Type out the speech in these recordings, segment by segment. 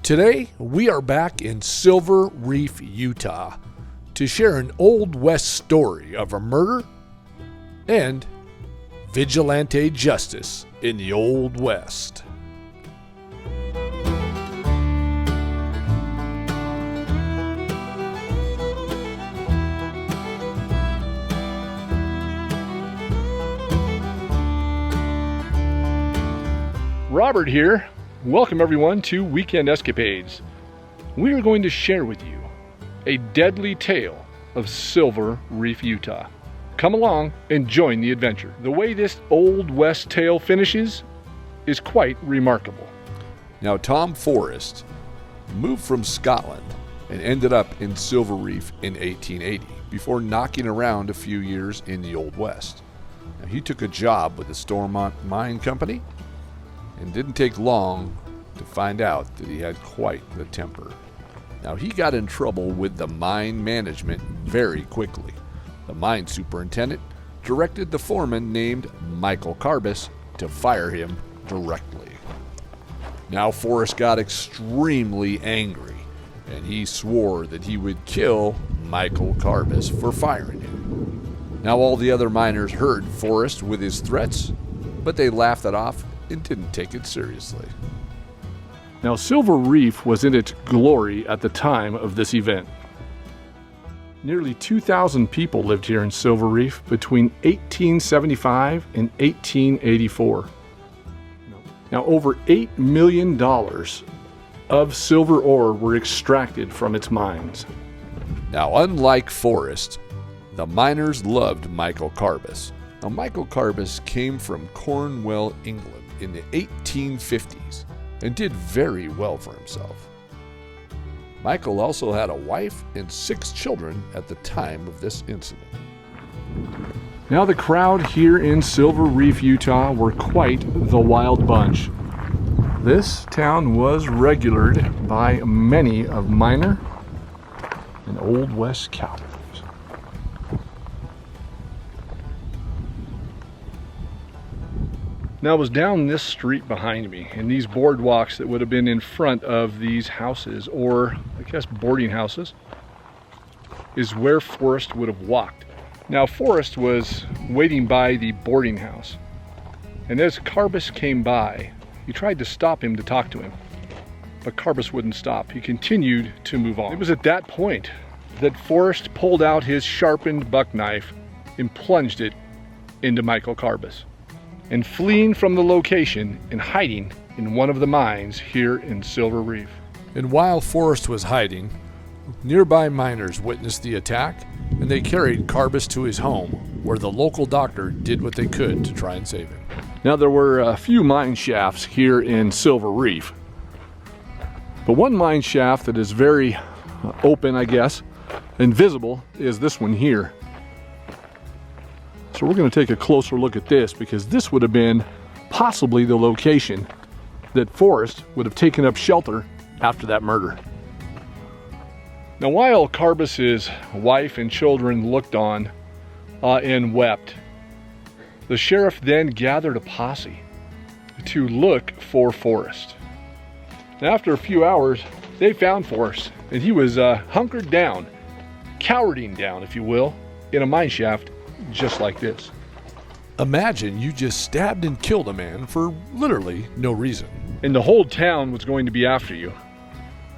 Today, we are back in Silver Reef, Utah to share an Old West story of a murder and vigilante justice in the Old West. Robert here. Welcome everyone to Weekend Escapades. We are going to share with you a deadly tale of Silver Reef, Utah. Come along and join the adventure. The way this Old West tale finishes is quite remarkable. Now, Tom Forrest moved from Scotland and ended up in Silver Reef in 1880 before knocking around a few years in the Old West. Now, he took a job with the Stormont Mine Company and didn't take long to find out that he had quite the temper. Now, he got in trouble with the mine management very quickly. The mine superintendent directed the foreman named Michael Carbis to fire him directly. Now, Forrest got extremely angry, and he swore that he would kill Michael Carbis for firing him. Now, all the other miners heard Forrest with his threats, but they laughed it off and didn't take it seriously. Now, Silver Reef was in its glory at the time of this event. Nearly 2,000 people lived here in Silver Reef between 1875 and 1884. Now, over $8 million of silver ore were extracted from its mines. Now, unlike Forrest, the miners loved Michael Carbis. Now, Michael Carbis came from Cornwall, England in the 1850s and did very well for himself. Michael also had a wife and 6 children at the time of this incident. Now, the crowd here in Silver Reef, Utah were quite the wild bunch. This town was regulated by many of miner and Old West cowboys. Now, it was down this street behind me, and these boardwalks that would have been in front of these houses, or I guess boarding houses, is where Forrest would have walked. Now, Forrest was waiting by the boarding house, and as Carbis came by, he tried to stop him to talk to him, but Carbis wouldn't stop. He continued to move on. It was at that point that Forrest pulled out his sharpened buck knife and plunged it into Michael Carbis, and fleeing from the location and hiding in one of the mines here in Silver Reef. And while Forrest was hiding, nearby miners witnessed the attack, and they carried Carbis to his home, where the local doctor did what they could to try and save him. Now, there were a few mine shafts here in Silver Reef, but one mine shaft that is very open, I guess, and visible is this one here. So we're going to take a closer look at this, because this would have been possibly the location that Forrest would have taken up shelter after that murder. Now, while Carbis's wife and children looked on and wept, the sheriff then gathered a posse to look for Forrest. And after a few hours, they found Forrest, and he was hunkered down, cowering down, if you will, in a mine shaft just like this. Imagine you just stabbed and killed a man for literally no reason. And the whole town was going to be after you.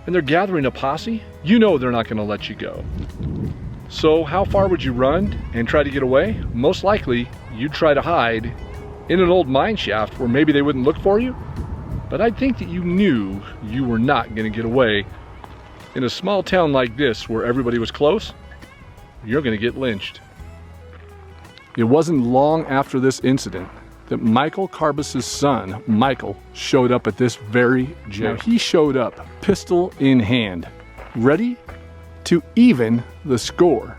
And they're gathering a posse? You know they're not going to let you go. So how far would you run and try to get away? Most likely, you'd try to hide in an old mine shaft where maybe they wouldn't look for you. But I think that you knew you were not going to get away. In a small town like this where everybody was close, you're going to get lynched. It wasn't long after this incident that Michael Carbis' son, Michael, showed up at this very jail. Now, he showed up, pistol in hand, ready to even the score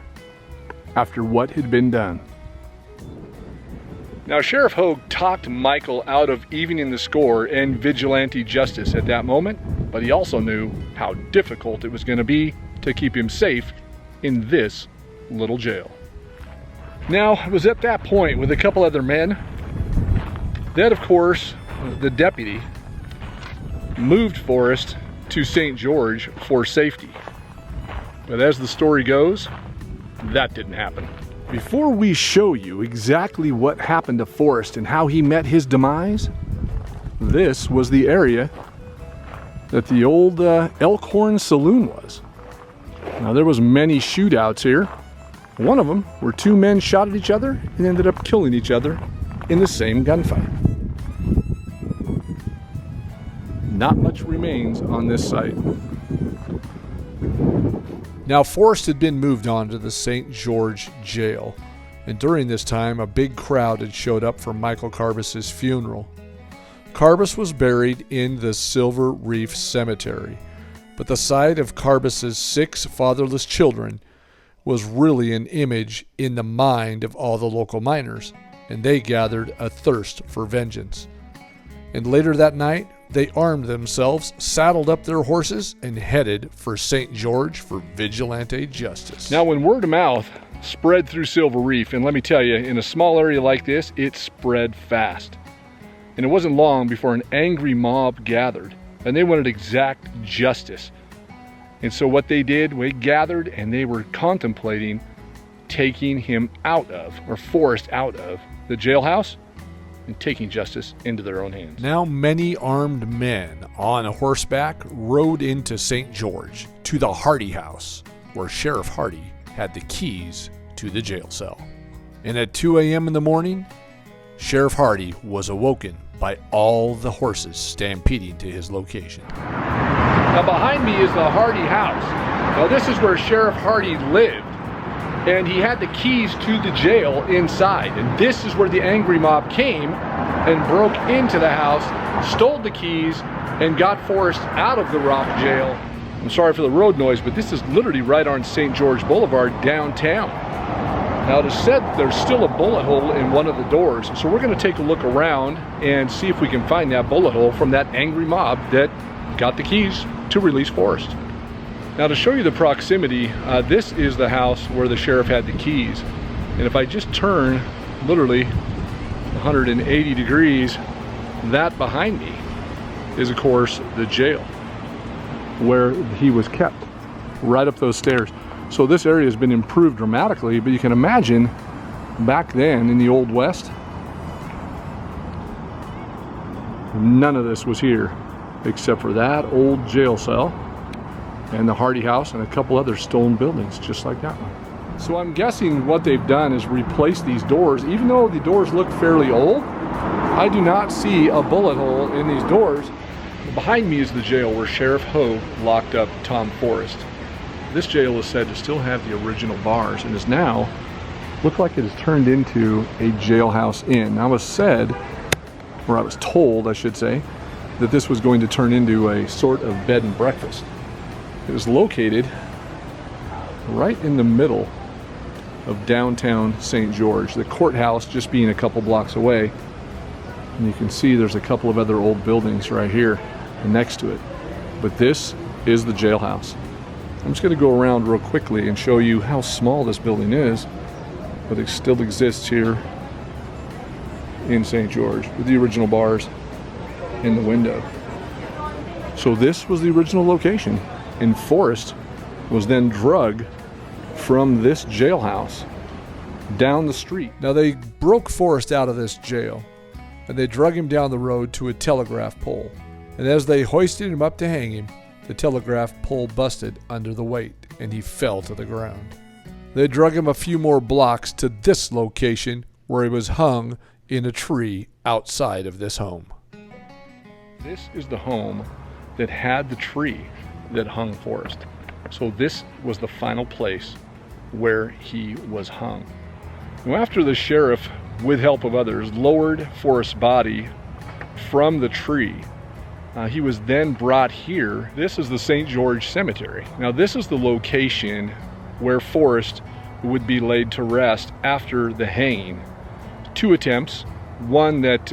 after what had been done. Now, Sheriff Hogue talked Michael out of evening the score and vigilante justice at that moment, but he also knew how difficult it was going to be to keep him safe in this little jail. Now, it was at that point with a couple other men that, of course, the deputy moved Forrest to St. George for safety. But as the story goes, that didn't happen. Before we show you exactly what happened to Forrest and how he met his demise, this was the area that the old Elkhorn Saloon was. Now there was many shootouts here. One of them where two men shot at each other and ended up killing each other in the same gunfight. Not much remains on this site. Now, Forrest had been moved on to the St. George jail, and during this time, a big crowd had showed up for Michael Carbis' funeral. Carbis was buried in the Silver Reef Cemetery, but the sight of Carbis' 6 fatherless children was really an image in the mind of all the local miners, and they gathered athirst for vengeance. And later that night, they armed themselves, saddled up their horses, and headed for St. George for Vigilante Justice. Now, when word of mouth spread through Silver Reef, and let me tell you, in a small area like this, it spread fast. And it wasn't long before an angry mob gathered, and they wanted exact justice. And so what they did, they gathered and they were contemplating taking him out of, or Forrest out of, the jailhouse and taking justice into their own hands. Now many armed men on horseback rode into St. George to the Hardy house, where Sheriff Hardy had the keys to the jail cell. And at 2 a.m. in the morning, Sheriff Hardy was awoken by all the horses stampeding to his location. Now behind me is the Hardy house. Now this is where Sheriff Hardy lived, and he had the keys to the jail inside. And this is where the angry mob came and broke into the house, stole the keys, and got Forrest out of the Rock jail. I'm sorry for the road noise, but this is literally right on St. George Boulevard downtown. Now it is said there's still a bullet hole in one of the doors, so we're going to take a look around and see if we can find that bullet hole from that angry mob that got the keys to release Forrest. Now to show you the proximity, this is the house where the sheriff had the keys. And if I just turn literally 180 degrees, that behind me is of course the jail where he was kept, right up those stairs. So this area has been improved dramatically, but you can imagine back then in the Old West, none of this was here except for that old jail cell and the Hardy house and a couple other stone buildings just like that one. So I'm guessing what they've done is replace these doors. Even though the doors look fairly old, I do not see a bullet hole in these doors. Behind me is the jail where Sheriff Ho locked up Tom Forrest. This jail is said to still have the original bars and is now, look like it has turned into a jailhouse inn. Now it was said, or I was told I should say, that this was going to turn into a sort of bed and breakfast. It was located right in the middle of downtown St. George, the courthouse just being a couple blocks away. And you can see there's a couple of other old buildings right here next to it. But this is the jailhouse. I'm just going to go around real quickly and show you how small this building is, but it still exists here in St. George with the original bars in the window. So this was the original location. And Forrest was then drugged from this jailhouse down the street. Now they broke Forrest out of this jail, and they drug him down the road to a telegraph pole. And as they hoisted him up to hang him, the telegraph pole busted under the weight, and he fell to the ground. They drug him a few more blocks to this location, where he was hung in a tree outside of this home. This is the home that had the tree that hung Forrest. So this was the final place where he was hung. Now, after the sheriff, with help of others, lowered Forrest's body from the tree, he was then brought here. This is the St. George Cemetery. Now this is the location where Forrest would be laid to rest after the hanging. 2 attempts, one that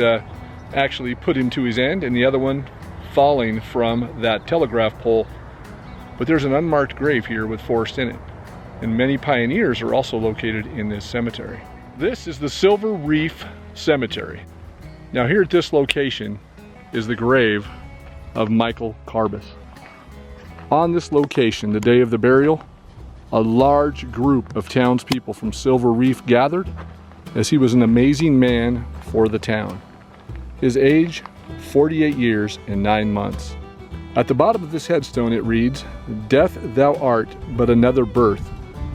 actually put him to his end, and the other one falling from that telegraph pole. But there's an unmarked grave here with Forrest in it, and many pioneers are also located in this cemetery. This is the Silver Reef Cemetery. Now here at this location is the grave of Michael Carbis. On this location, the day of the burial, a large group of townspeople from Silver Reef gathered, as he was an amazing man for the town. His age, 48 years and 9 months. At the bottom of this headstone it reads, "Death thou art but another birth,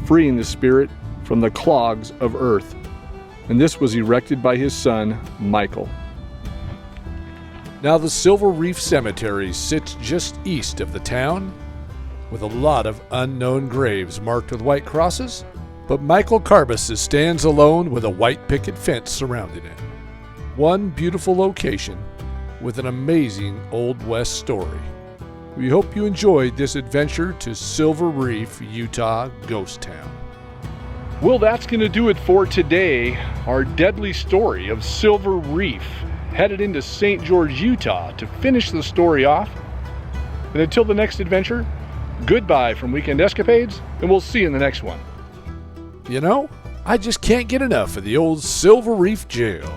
freeing the spirit from the clogs of earth." And this was erected by his son, Michael. Now the Silver Reef Cemetery sits just east of the town, with a lot of unknown graves marked with white crosses, but Michael Carbis stands alone with a white picket fence surrounding it. One beautiful location with an amazing Old West story. We hope you enjoyed this adventure to Silver Reef, Utah ghost town. Well, that's going to do it for today. Our deadly story of Silver Reef, headed into St. George, Utah to finish the story off. And until the next adventure, goodbye from Weekend Escapades, and we'll see you in the next one. You know, I just can't get enough of the old Silver Reef Jail.